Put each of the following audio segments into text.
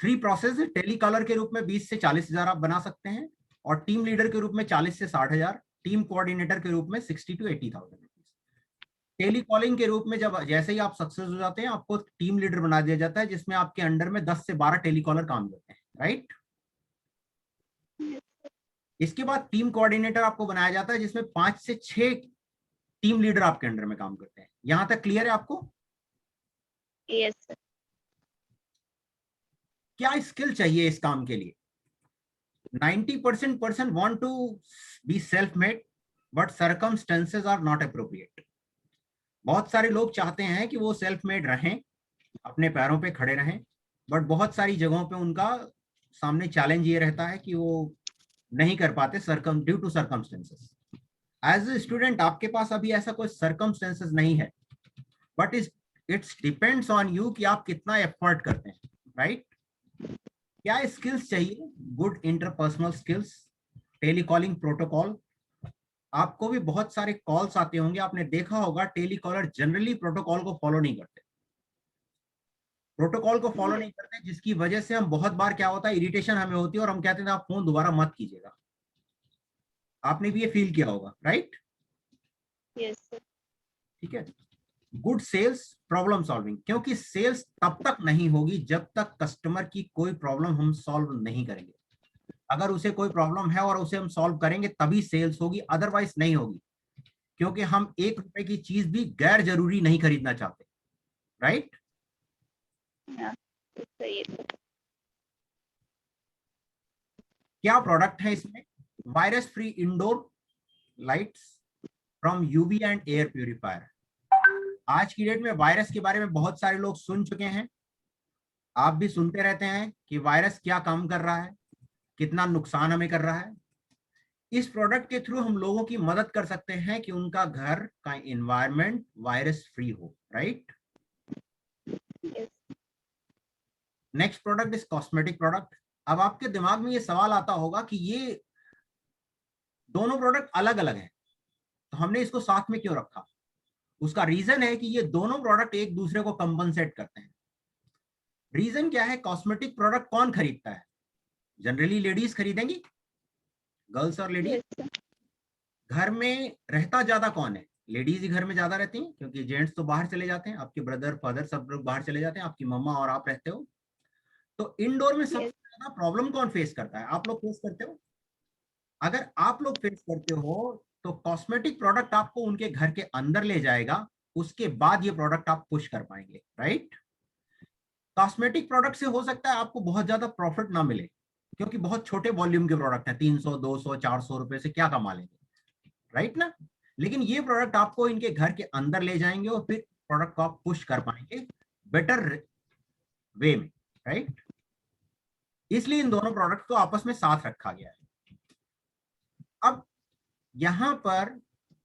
3 process है। Telecaller के रूप में 20 से 40,000 आप बना सकते हैं, और टीम लीडर के रूप में 40 से 60,000, टीम कोऑर्डिनेटर के रूप में 60 to 80,000 रुपीज। टेलीकॉलिंग के रूप में जब जैसे ही आप सक्सेस हो जाते हैं, आपको टीम लीडर बना दिया जाता है, जिसमें आपके अंडर में 10 से 12 टेलीकॉलर काम करते हैं, राइट। इसके बाद टीम कोऑर्डिनेटर आपको बनाया जाता है, जिसमें 5 से 6 टीम लीडर आपके अंडर में काम करते हैं। यहां तक क्लियर है आपको? Yes sir. क्या स्किल चाहिए इस काम के लिए? 90% person want to be self made, but circumstances are not appropriate. बहुत सारे लोग चाहते हैं कि वो सेल्फ मेड रहें, अपने पैरों पे खड़े रहें, बट बहुत सारी जगहों पे उनका सामने चैलेंज ये रहता है कि वो नहीं कर पाते due to circumstances. As a student आपके पास अभी ऐसा कोई सर्कमस्टेंसेस नहीं है, but it's depends on you कि आप कितना एफर्ट करते हैं, राइट। क्या स्किल्स चाहिए? Good interpersonal skills, telecalling protocol. आपको भी बहुत सारे कॉल्स आते होंगे, आपने देखा होगा टेलीकॉलर जनरली प्रोटोकॉल को फॉलो नहीं करते, प्रोटोकॉल को फॉलो नहीं करते, जिसकी वजह से हम बहुत बार क्या होता है, इरिटेशन हमें होती है और हम कहते हैं आप फोन दोबारा मत कीजिएगा। आपने भी ये फील किया होगा, राइट? Yes sir. ठीक है। गुड सेल्स, प्रॉब्लम सॉल्विंग, क्योंकि सेल्स तब तक नहीं होगी जब तक कस्टमर की कोई प्रॉब्लम हम सॉल्व नहीं करेंगे। अगर उसे कोई प्रॉब्लम है और उसे हम सॉल्व करेंगे तभी सेल्स होगी, अदरवाइज नहीं होगी, क्योंकि हम 1 रुपए की चीज भी गैर जरूरी नहीं खरीदना चाहते, राइट? सही है सर। क्या प्रोडक्ट है इसमें? Virus free indoor lights from UV and air purifier. आज की डेट में वायरस के बारे में बहुत सारे लोग सुन चुके हैं, आप भी सुनते रहते हैं कि वायरस क्या काम कर रहा है, कितना नुकसान हमें कर रहा है। इस प्रोडक्ट के थ्रू हम लोगों की मदद कर सकते हैं कि उनका घर का एनवायरनमेंट वायरस फ्री हो, right. Next product is cosmetic product. अब आपके दिमाग में ये सवाल आता होगा कि ये दोनों प्रोडक्ट अलग अलग हैं, तो हमने इसको साथ में क्यों रखा? उसका रीजन है कि ये दोनों प्रोडक्ट एक दूसरे को कंपनसेट करते हैं। रीजन क्या है? कॉस्मेटिक प्रोडक्ट कौन खरीदता है? जनरली लेडीज खरीदेंगी, गर्ल्स और लेडीज। Yes sir. घर में रहता ज्यादा कौन है? लेडीज ही घर में ज्यादा रहती हैं, क्योंकि जेंट्स तो बाहर चले जाते हैं, आपके ब्रदर फादर सब लोग बाहर चले जाते हैं, आपकी मम्मा और आप रहते हो। तो इंडोर में सबसे ज्यादा प्रॉब्लम कौन फेस करता है? आप लोग फेस करते हो। अगर आप लोग फेस करते हो तो कॉस्मेटिक प्रोडक्ट आपको उनके घर के अंदर ले जाएगा, उसके बाद ये प्रोडक्ट आप पुश कर पाएंगे, राइट। कॉस्मेटिक प्रोडक्ट से हो सकता है आपको बहुत ज्यादा प्रॉफिट ना मिले, क्योंकि बहुत छोटे वॉल्यूम के प्रोडक्ट हैं, 300 200 400 रुपए से क्या कमा लेंगे, राइट ना। लेकिन ये प्रोडक्ट आपको इनके घर के अंदर ले जाएंगे और फिर प्रोडक्ट को आप पुश कर पाएंगे बेटर वे में, राइट। इसलिए इन दोनों प्रोडक्ट को आपस में साथ रखा गया है। अब यहां पर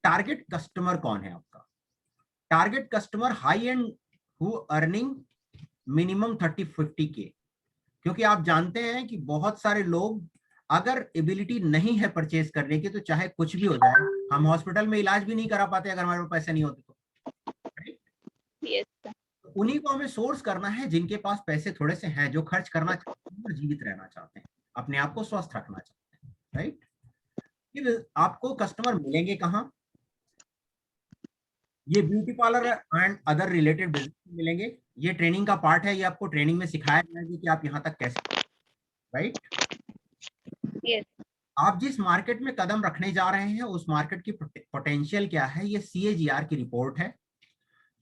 टारगेट कस्टमर कौन है आपका? Target customer high and who earning minimum 30-50 के, क्योंकि आप जानते हैं कि बहुत सारे लोग अगर एबिलिटी नहीं है परचेज करने की, तो चाहे कुछ भी हो जाए, हम हॉस्पिटल में इलाज भी नहीं करा पाते अगर हमारे पास पैसे नहीं होते तो, राइट। Yes sir. उन्हीं को हमें सोर्स करना है जिनके पास पैसे थोड़े से हैं, जो खर्च करना चाहते हैं और जीवित रहना चाहते हैं, अपने आप को स्वस्थ रखना चाहते हैं, राइट। फिर आपको कस्टमर मिलेंगे कहाँ? ये beauty parlour and other related business मिलेंगे। ये ट्रेनिंग का पार्ट है, ये आपको ट्रेनिंग में सिखाया जाएगा कि आप यहाँ तक कैसे, राइट। यस। आप जिस मार्केट में कदम रखने जा रहे हैं उस मार्केट की पोटेंशियल क्या है? ये CAGR की रिपोर्ट है,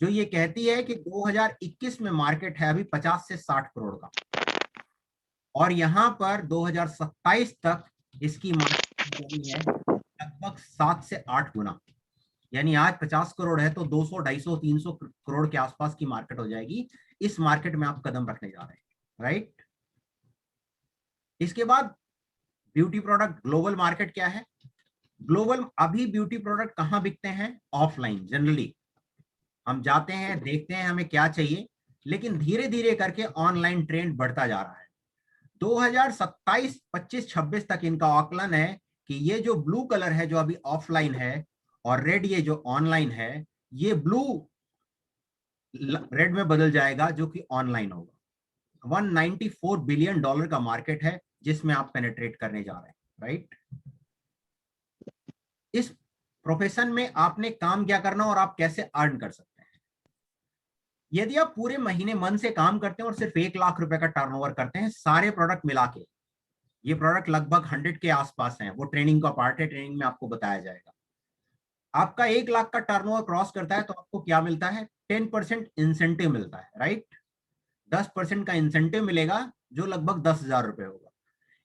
जो ये कहती है कि 2021 में मार्केट है अभी 50 से 60 करोड़ का, और यहाँ पर 2027 तक इसकी मार्केट है लगभग 7 से 8 गुना। यानी आज 50 करोड़ है तो 200 250 300 करोड़ के आसपास की मार्केट हो जाएगी। इस मार्केट में आप कदम रखने जा रहे हैं, राइट। इसके बाद ब्यूटी प्रोडक्ट ग्लोबल मार्केट क्या है? ग्लोबल अभी ब्यूटी प्रोडक्ट कहाँ बिकते हैं? ऑफलाइन। जनरली हम जाते हैं, देखते हैं हमें क्या चाहिए, लेकिन धीरे धीरे करके ऑनलाइन ट्रेंड बढ़ता जा रहा है। 2027 25 26 तक इनका आकलन है कि ये जो ब्लू कलर है जो अभी ऑफलाइन है, और रेड ये जो ऑनलाइन है, ये ब्लू रेड में बदल जाएगा जो कि ऑनलाइन होगा। $194 बिलियन का मार्केट है जिसमें आप पेनिट्रेट करने जा रहे हैं, राइट। इस प्रोफेशन में आपने काम क्या करना और आप कैसे अर्न कर सकते हैं। यदि आप पूरे महीने मन से काम करते हैं और सिर्फ 1 लाख रुपए का टर्नओवर करते हैं सारे प्रोडक्ट मिला के, ये प्रोडक्ट लगभग 100 के आसपास हैं, वो ट्रेनिंग का पार्ट है, ट्रेनिंग में आपको बताया जाएगा। आपका 1 लाख का टर्नओवर क्रॉस करता है तो आपको क्या मिलता है, 10% इंसेंटिव मिलता है, राइट। 10% का इंसेंटिव मिलेगा जो लगभग 10,000 रुपए होगा।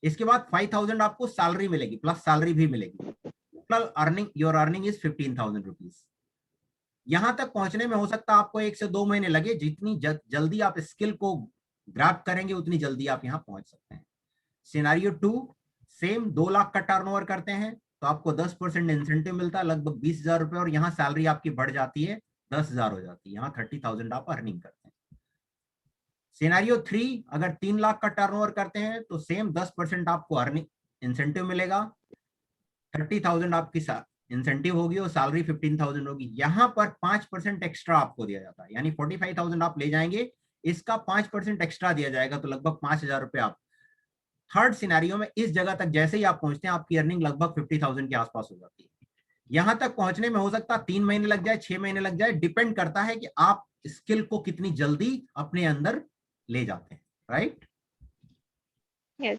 इसके बाद 5,000 आपको सैलरी मिलेगी, प्लस सैलरी भी मिलेगी। Total earning, your earning is 15,000 rupees. यहां तक पहुंचने में हो सकता है आपको 1 से 2 महीने लगे, जितनी जल्दी आप स्किल को ग्रैब करेंगे उतनी जल्दी आप यहां पहुंच सकते हैं। सिनेरियो 2, सेम 2 लाख का टर्नओवर करते हैं तो आपको 10% इंसेंटिव मिलता है, लगभग 20,000 रुपए, और यहाँ सैलरी आपकी बढ़ जाती है, 10,000 हो जाती है, यहाँ 30,000 आप अर्निंग करते हैं। सिनेरियो 3, अगर 3 लाख का टर्नओवर करते हैं तो सेम 10% आपको अर्निंग इंसेंटिव मिलेगा, 30,000 आपकी इंसेंटिव होगी और सैलरी 15,000 होगी। यहाँ पर 5% एक्स्ट्रा आपको दिया जाता है, यानी 45,000 आप ले जाएंगे, इसका 5% एक्स्ट्रा दिया जाएगा, तो लगभग 5,000 रुपए आप थर्ड सिनेरियो में इस जगह तक जैसे ही आप पहुंचते हैं आपकी अर्निंग लगभग 50,000 के आसपास हो जाती है। यहां तक पहुंचने में हो सकता है 3 महीने लग जाए, 6 महीने लग जाए, डिपेंड करता है कि आप स्किल को कितनी जल्दी अपने अंदर ले जाते हैं, राइट। Yes.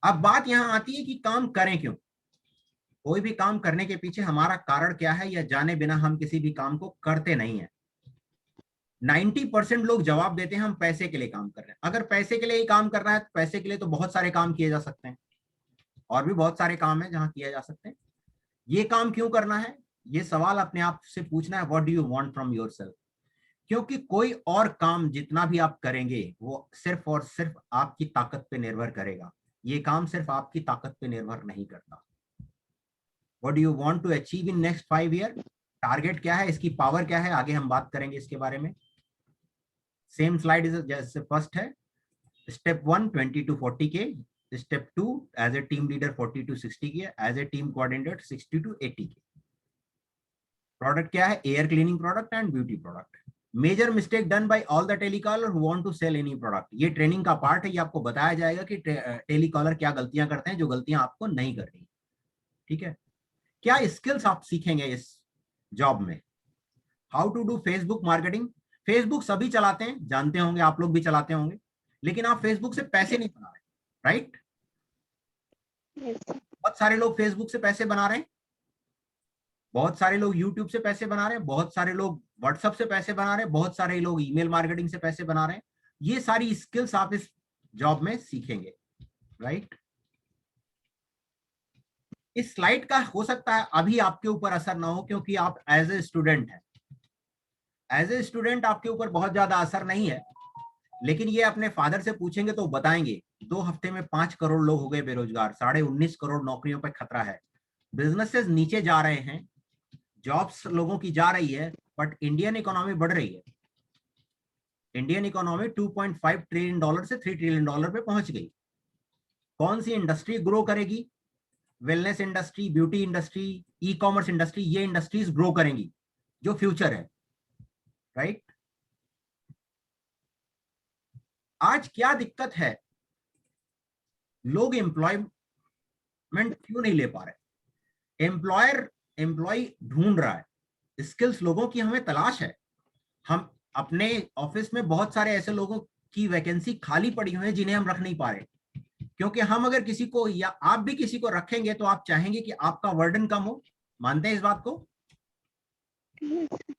अब बात यहां आती है कि काम करें क्यों। कोई भी काम करने के पीछे हमारा कारण क्या है, या जाने बिना हम किसी भी काम को करते नहीं है। 90% लोग जवाब देते हैं हम पैसे के लिए काम कर रहे हैं। अगर पैसे के लिए ही काम करना है तो पैसे के लिए तो बहुत सारे काम किए जा सकते हैं, और भी बहुत सारे काम है जहां किए जा सकते हैं। ये काम क्यों करना है, ये सवाल अपने आप से पूछना है, what do you want from yourself. क्योंकि कोई और काम जितना भी आप करेंगे वो सिर्फ और सिर्फ आपकी ताकत पे निर्भर करेगा, ये काम सिर्फ आपकी ताकत पे निर्भर नहीं करता। What do you want to achieve in next 5 year, target क्या है, इसकी पावर क्या है, आगे हम बात करेंगे इसके बारे में। सेम स्लाइड जैसे फर्स्ट है, स्टेप 1 20 to 40 के, step 2 as a team leader 40 to 60 के, as a team coordinator 60 to 80 के। प्रोडक्ट क्या है, air cleaning product and beauty product. Major mistake done by all the telecaller who want to sell any product. ये training का part है, ये आपको बताया जाएगा कि टेलीकॉलर क्या गलतियां करते हैं जो गलतियां आपको नहीं करनी, ठीक है। क्या स्किल्स आप सीखेंगे इस जॉब में। How to do Facebook marketing. Facebook सभी चलाते हैं, जानते होंगे, आप लोग भी चलाते होंगे, लेकिन आप फेसबुक से पैसे नहीं बना रहे, राइट। Yes. बहुत सारे लोग फेसबुक से पैसे बना रहे हैं, बहुत सारे लोग यूट्यूब से पैसे बना रहे हैं, बहुत सारे लोग व्हाट्सएप से पैसे बना रहे हैं, बहुत सारे लोग ईमेल मार्केटिंग से पैसे बना रहे हैं। ये सारी स्किल्स आप इस जॉब में सीखेंगे, राइट। इस स्लाइड का हो सकता है अभी आपके ऊपर असर ना हो, क्योंकि आप एज ए स्टूडेंट हैं। एज ए स्टूडेंट आपके ऊपर बहुत ज्यादा असर नहीं है, लेकिन ये अपने फादर से पूछेंगे तो बताएंगे 2 हफ्ते में 5 करोड़ लोग हो गए बेरोजगार, 19.5 करोड़ नौकरियों पर खतरा है, बिजनेसेस नीचे जा रहे हैं, जॉब्स लोगों की जा रही है, बट इंडियन इकोनॉमी बढ़ रही है। इंडियन इकोनॉमी 2.5 ट्रिलियन डॉलर से 3 ट्रिलियन डॉलर पे पहुंच गई। कौन सी इंडस्ट्री ग्रो करेगी, wellness industry, beauty industry, e commerce industry, ये इंडस्ट्रीज ग्रो करेंगी जो फ्यूचर है, राइट। आज क्या दिक्कत है, लोग एम्प्लॉयमेंट क्यों नहीं ले पा रहे। एम्प्लॉय ढूंढ रहा है, स्किल्स लोगों की हमें तलाश है। हम अपने ऑफिस में बहुत सारे ऐसे लोगों की वैकेंसी खाली पड़ी हुई है जिन्हें हम रख नहीं पा रहे, क्योंकि हम अगर किसी को या आप भी किसी को रखेंगे तो आप चाहेंगे कि आपका वर्डन कम हो। मानते हैं इस बात को। Yes.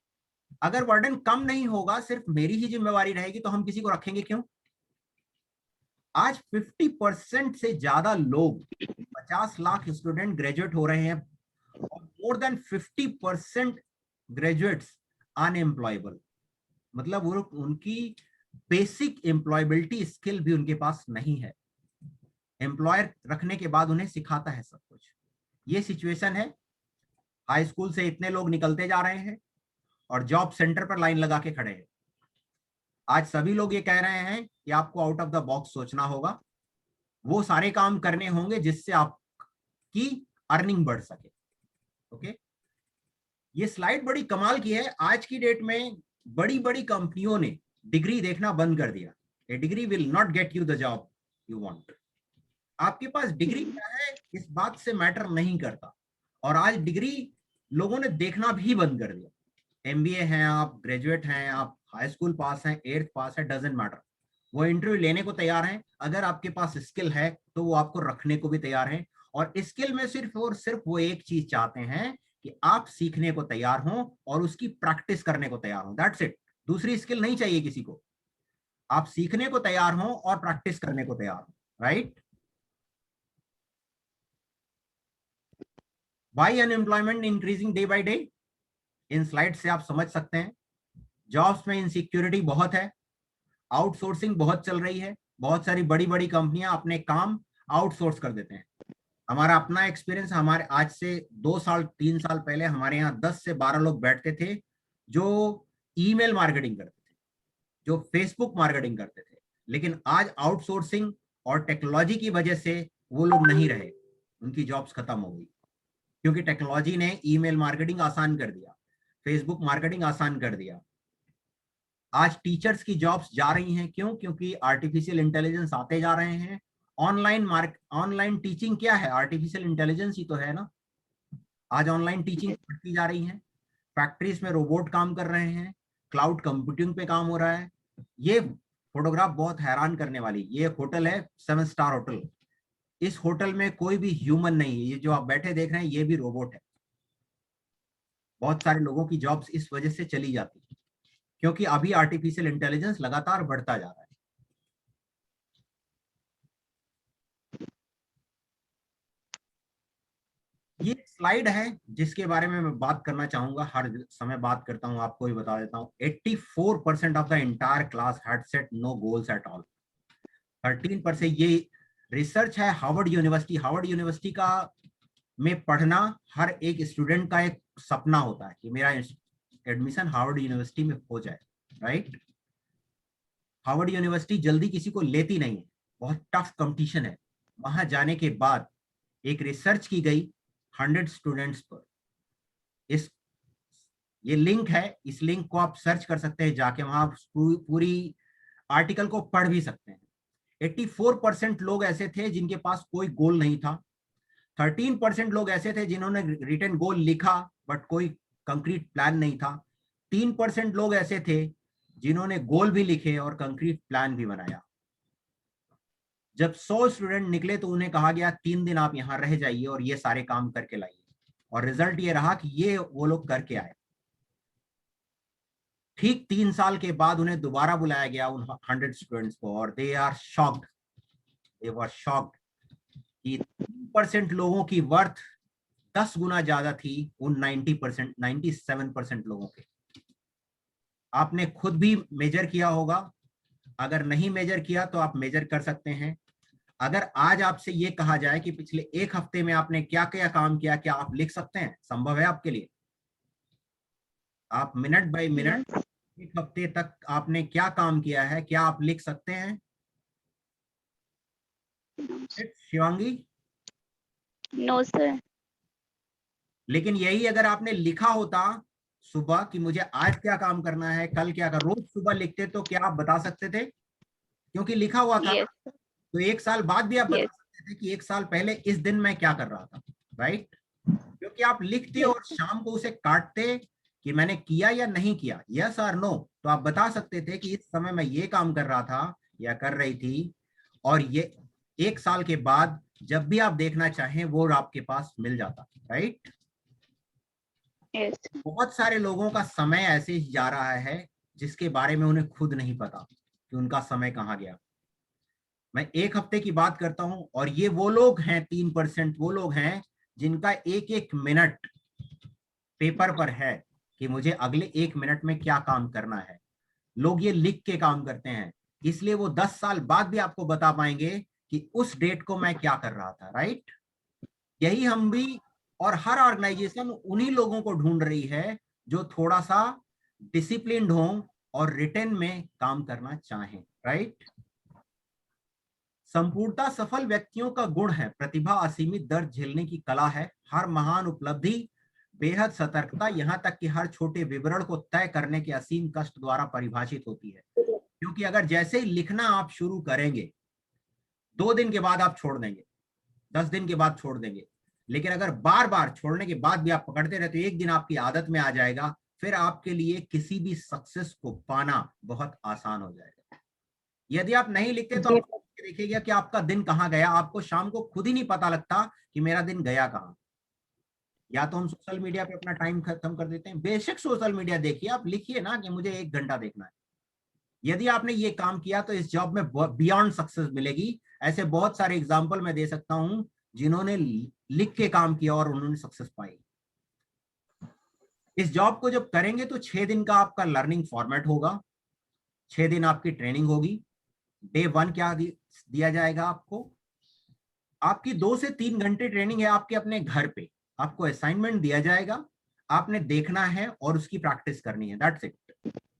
अगर वर्डन कम नहीं होगा, सिर्फ मेरी ही जिम्मेवारी रहेगी, तो हम किसी को रखेंगे क्यों। आज 50% से ज्यादा लोग, 50 लाख स्टूडेंट ग्रेजुएट हो रहे हैं, और मोर देन 50% ग्रेजुएट्स अनएम्प्लॉयबल, मतलब वो उनकी बेसिक एम्प्लॉयबिलिटी स्किल भी उनके पास नहीं है। एम्प्लॉयर रखने के बाद उन्हें सिखाता है सब कुछ। ये सिचुएशन है। हाई स्कूल से इतने लोग निकलते जा रहे हैं और जॉब सेंटर पर लाइन लगा के खड़े हैं। आज सभी लोग ये कह रहे हैं कि आपको आउट ऑफ द बॉक्स सोचना होगा, वो सारे काम करने होंगे जिससे आपकी अर्निंग बढ़ सके। ओके, ये स्लाइड बड़ी कमाल की है। आज की डेट में बड़ी बड़ी कंपनियों ने डिग्री देखना बंद कर दिया। A degree will not get you the job you want. आपके पास डिग्री क्या है इस बात से मैटर नहीं करता। और आज डिग्री लोगों ने देखना भी बंद कर दिया। एमबीए हैं आप, ग्रेजुएट हैं आप, हाई स्कूल पास हैं, 8th पास है, डजेंट मैटर। वो इंटरव्यू लेने को तैयार हैं। अगर आपके पास स्किल है तो वो आपको रखने को भी तैयार हैं। और स्किल में सिर्फ और सिर्फ वो एक चीज चाहते हैं कि आप सीखने को तैयार हो और उसकी प्रैक्टिस करने को तैयार हो। That's it. दूसरी स्किल नहीं चाहिए किसी को। आप सीखने को तैयार हो और प्रैक्टिस करने को तैयार हो। Right. Why unemployment increasing day by day? इन स्लाइड से आप समझ सकते हैं। जॉब्स में इनसिक्योरिटी बहुत है, आउटसोर्सिंग बहुत चल रही है। बहुत सारी बड़ी बड़ी कंपनियां अपने काम आउटसोर्स कर देते हैं। हमारा अपना एक्सपीरियंस, हमारे आज से 2 साल 3 साल पहले हमारे यहाँ 10 से 12 लोग बैठते थे जो ईमेल मार्केटिंग करते थे, जो फेसबुक मार्केटिंग करते थे। लेकिन आज आउटसोर्सिंग और टेक्नोलॉजी की वजह से वो लोग नहीं रहे, उनकी जॉब्स खत्म हो गई। क्योंकि टेक्नोलॉजी ने ईमेल मार्केटिंग आसान कर दिया, फेसबुक मार्केटिंग आसान कर दिया। आज टीचर्स की जॉब्स जा रही हैं, क्यों? क्योंकि आर्टिफिशियल इंटेलिजेंस आते जा रहे हैं। ऑनलाइन टीचिंग क्या है? आर्टिफिशियल इंटेलिजेंस ही तो है ना। आज ऑनलाइन टीचिंग बढ़ती जा रही है। फैक्ट्रीज में रोबोट काम कर रहे हैं, क्लाउड कंप्यूटिंग पे काम हो रहा है। ये फोटोग्राफ बहुत हैरान करने वाली, ये होटल है 7 स्टार होटल। इस होटल में कोई भी ह्यूमन नहीं है, ये जो आप बैठे देख रहे हैं ये भी रोबोट है। बहुत सारे लोगों की जॉब्स इस वजह से चली जाती है, क्योंकि अभी आर्टिफिशियल इंटेलिजेंस लगातार बढ़ता जा रहा है। ये स्लाइड है जिसके बारे में मैं बात करना चाहूंगा, हर समय बात करता हूं, आपको भी बता देता हूं। 84% of the entire class had set no goals at all. 13%, ये रिसर्च है हार्वर्ड यूनिवर्सिटी। हार्वर्ड यूनिवर्सिटी का में पढ़ना हर एक स्टूडेंट का एक सपना होता है कि मेरा एडमिशन हार्वर्ड यूनिवर्सिटी में हो जाए। राइट। हार्वर्ड यूनिवर्सिटी जल्दी किसी को लेती नहीं है, बहुत टफ कंपटीशन है। वहां जाने के बाद एक रिसर्च की गई 100 स्टूडेंट्स पर। इस ये लिंक है, इस लिंक को आप सर्च कर सकते हैं, जाके वहां पूरी आर्टिकल को पढ़ भी सकते हैं। 84% लोग ऐसे थे जिनके पास कोई गोल नहीं था। 13% लोग ऐसे थे जिन्होंने रिटन गोल लिखा बट कोई कंक्रीट प्लान नहीं था। 3% लोग ऐसे थे जिन्होंने गोल भी लिखे और कंक्रीट प्लान भी बनाया। जब 100 स्टूडेंट निकले तो उन्हें कहा गया 3 दिन आप यहाँ रह जाइए और ये सारे काम करके लाइए। और रिजल्ट ये रहा कि ये वो लोग करके आए। ठीक 3 साल के बाद उन्हें दोबारा बुलाया गया उन 100 स्टूडेंट्स को, और they are shocked, they were shocked कि 3% लोगों की वर्थ 10 गुना ज्यादा थी उन 90%, 97% लोगों के। आपने खुद भी मेजर किया होगा, अगर नहीं मेजर किया तो आप मेजर कर सकते हैं। अगर आज आपसे ये कहा जाए कि पिछले 1 हफ्ते में आपने क्या क्या काम किया, क्या आप लिख सकते हैं? संभव है आपके लिए? आप मिनट बाय मिनट Yes. 1 हफ्ते तक आपने क्या काम किया है, क्या आप लिख सकते हैं? शिवांगी? No, sir. लेकिन यही अगर आपने लिखा होता सुबह कि मुझे आज क्या काम करना है, कल क्या कर, रोज सुबह लिखते तो क्या आप बता सकते थे? क्योंकि लिखा हुआ था ना। Yes. तो 1 साल बाद भी आप Yes. बता सकते थे कि 1 साल पहले इस दिन मैं क्या कर रहा था। राइट। क्योंकि आप लिखते Yes. और शाम को उसे काटते कि मैंने किया या नहीं किया, यस और नो, तो आप बता सकते थे कि इस समय मैं ये काम कर रहा था या कर रही थी। और ये 1 साल के बाद जब भी आप देखना चाहें वो आपके पास मिल जाता। राइट। Yes. बहुत सारे लोगों का समय ऐसे ही जा रहा है जिसके बारे में उन्हें खुद नहीं पता कि उनका समय कहाँ गया। मैं 1 हफ्ते की बात करता हूं और ये वो लोग हैं, 3% वो लोग हैं जिनका एक एक मिनट पेपर पर है कि मुझे अगले 1 मिनट में क्या काम करना है। लोग ये लिख के काम करते हैं, इसलिए वो 10 साल बाद भी आपको बता पाएंगे कि उस डेट को मैं क्या कर रहा था। राइट। यही हम भी और हर ऑर्गेनाइजेशन उन्हीं लोगों को ढूंढ रही है जो थोड़ा सा डिसिप्लिन्ड हो और रिटेन में काम करना चाहें। राइट। संपूर्णता सफल व्यक्तियों का गुण है प्रतिभा, असीमित दर्द झेलने की कला है, हर महान उपलब्धि बेहद सतर्कता, यहाँ तक कि हर छोटे विवरण को तय करने के असीम कष्ट द्वारा परिभाषित होती है। क्योंकि क्योंकि अगर जैसे ही लिखना आप शुरू करेंगे 2 दिन के बाद आप छोड़ देंगे, 10 दिन के बाद छोड़ देंगे, लेकिन अगर बार बार छोड़ने के बाद भी आप पकड़ते रहे तो एक दिन आपकी आदत में आ जाएगा, फिर आपके लिए किसी भी सक्सेस को पाना बहुत आसान हो जाएगा। यदि आप नहीं लिखते तो आप देखिएगा कि आपका दिन कहाँ गया, आपको शाम को खुद ही नहीं पता लगता कि मेरा दिन गया कहाँ। या तो हम सोशल मीडिया पे अपना टाइम खत्म कर देते हैं। बेशक सोशल मीडिया देखिए, आप लिखिए ना कि मुझे 1 घंटा देखना है। यदि आपने ये काम किया तो इस जॉब में बियॉन्ड सक्सेस मिलेगी। ऐसे बहुत सारे एग्जाम्पल मैं दे सकता हूं जिन्होंने लिख के काम किया और उन्होंने सक्सेस पाई। इस जॉब को जब करेंगे तो 6 दिन का आपका लर्निंग फॉर्मेट होगा, 6 दिन आपकी ट्रेनिंग होगी। डे 1 क्या दिया जाएगा आपको, आपकी 2 से 3 घंटे ट्रेनिंग है आपके अपने घर पे। आपको असाइनमेंट दिया जाएगा, आपने देखना है और उसकी प्रैक्टिस करनी है, दैट्स इट।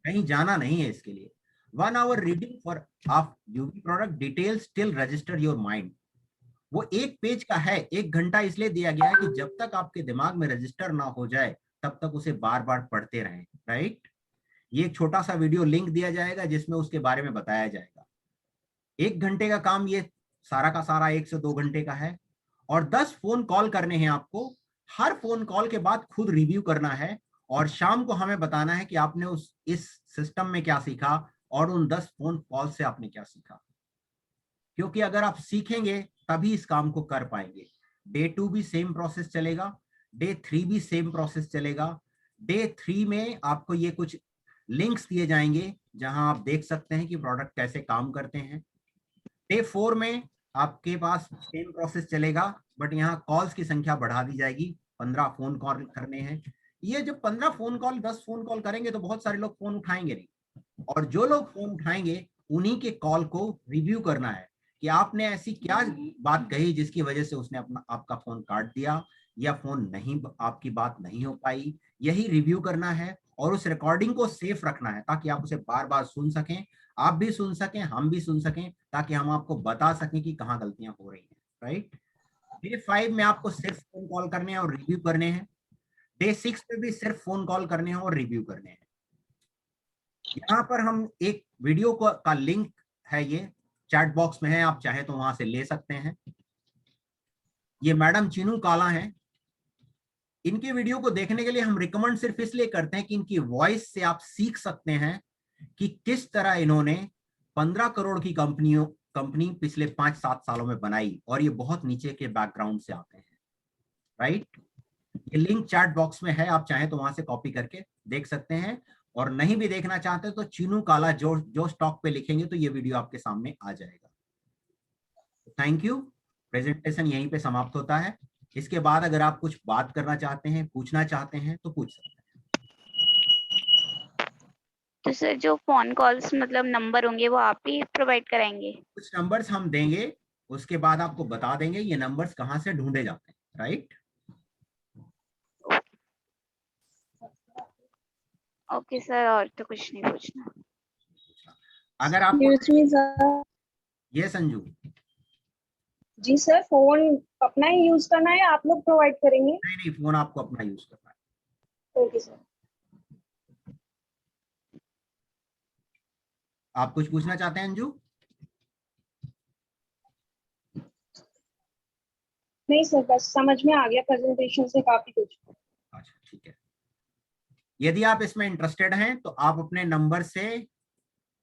कहीं जाना नहीं है इसके लिए। 1 hour reading for of UV product details still register your mind. वो 1 पेज का है, 1 घंटा इसलिए दिया गया है कि जब तक आपके दिमाग में रजिस्टर ना हो जाए तब तक उसे बार बार पढ़ते रहें, राइट। ये एक छोटा सा वीडियो लिंक दिया जाएगा जिसमें उसके बारे में बताया जाएगा। 1 घंटे का काम ये सारा का सारा 1 से 2 घंटे का है। और 10 फोन कॉल करने हैं आपको। हर फोन कॉल के बाद खुद रिव्यू करना है और शाम को हमें बताना है कि आपने इस सिस्टम में क्या सीखा और उन 10 फोन कॉल से आपने क्या सीखा। क्योंकि अगर आप सीखेंगे तभी इस काम को कर पाएंगे। डे 2 भी सेम प्रोसेस चलेगा, डे 3 भी सेम प्रोसेस चलेगा। डे 3 में आपको ये कुछ लिंक्स दिए जाएंगे जहां आप देख सकते हैं कि प्रोडक्ट कैसे काम करते हैं। डे 4 में आपके पास सेम प्रोसेस चलेगा, बट यहाँ कॉल्स की संख्या बढ़ा दी जाएगी, 15 फोन कॉल करने हैं। ये जब 15 फोन कॉल 10 फोन कॉल करेंगे तो बहुत सारे लोग फोन उठाएंगे नहीं, और जो लोग फोन उठाएंगे उन्हीं के कॉल को रिव्यू करना है कि आपने ऐसी क्या बात कही जिसकी वजह से उसने अपना आपका फोन काट दिया या फोन नहीं, आपकी बात नहीं हो पाई। यही रिव्यू करना है और उस रिकॉर्डिंग को सेफ रखना है ताकि आप उसे बार बार सुन सकें, आप भी सुन सकें, हम भी सुन सकें, ताकि हम आपको बता सकें कि कहाँ गलतियां हो रही हैं, राइट। डे 5 में आपको सिर्फ फोन कॉल करने हैं और रिव्यू करने हैं। डे 6 में भी सिर्फ फोन कॉल करने हैं और रिव्यू करने हैं। यहाँ पर हम एक वीडियो का लिंक है, ये चैट बॉक्स में है, आप चाहे तो वहां से ले सकते हैं। ये मैडम चीनू काला हैं। इनके वीडियो को देखने के लिए हम रिकमेंड सिर्फ इसलिए करते हैं कि इनकी वॉइस से आप सीख सकते हैं कि किस तरह इन्होंने 15 करोड़ की कंपनी पिछले 5-7 सालों में बनाई, और ये बहुत नीचे के बैकग्राउंड से आते हैं, राइट। ये लिंक चैट बॉक्स में है, आप चाहें तो वहां से कॉपी करके देख सकते हैं, और नहीं भी देखना चाहते तो चीनू काला जो स्टॉक पे लिखेंगे तो ये वीडियो आपके सामने आ जाएगा। Thank you. प्रेजेंटेशन यहीं पे समाप्त होता है। इसके बाद अगर आप कुछ बात करना चाहते हैं, पूछना चाहते हैं तो पूछ सकते हैं। तो सर जो फोन कॉल्स मतलब नंबर होंगे वो आप ही प्रोवाइड कराएंगे? कुछ नंबर्स हम देंगे, उसके बाद आपको बता देंगे ये नंबर्स कहाँ से ढूंढे जाते हैं, राइट। ओके सर, और तो कुछ नहीं पूछना। अगर आपको ये संजू जी सर, फोन अपना ही यूज करना है, आप लोग प्रोवाइड करेंगे? नहीं, फोन आपको अपना यूज करना है। Okay sir. आप कुछ पूछना चाहते हैं अंजू? नहीं सर, बस समझ में आ गया प्रेजेंटेशन से काफी कुछ। अच्छा ठीक है। यदि आप इसमें इंटरेस्टेड हैं तो आप अपने नंबर से,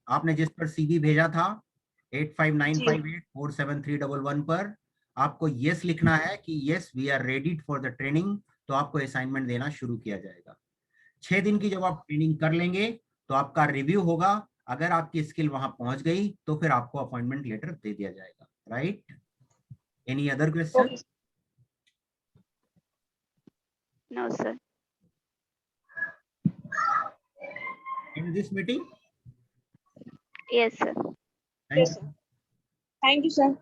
आपने जिस पर सीवी भेजा था 8595847311 पर आपको यस लिखना है कि yes we are ready for the training, तो आपको असाइनमेंट देना शुरू किया जाएगा। 6 दिन की जब आप ट्रेनिंग कर लेंगे तो आपका रिव्यू होगा। अगर आपकी स्किल वहां पहुंच गई तो फिर आपको अपॉइंटमेंट लेटर दे दिया जाएगा, right. Any other question? No sir. In this meeting? Yes sir. Thank you. Thank you sir.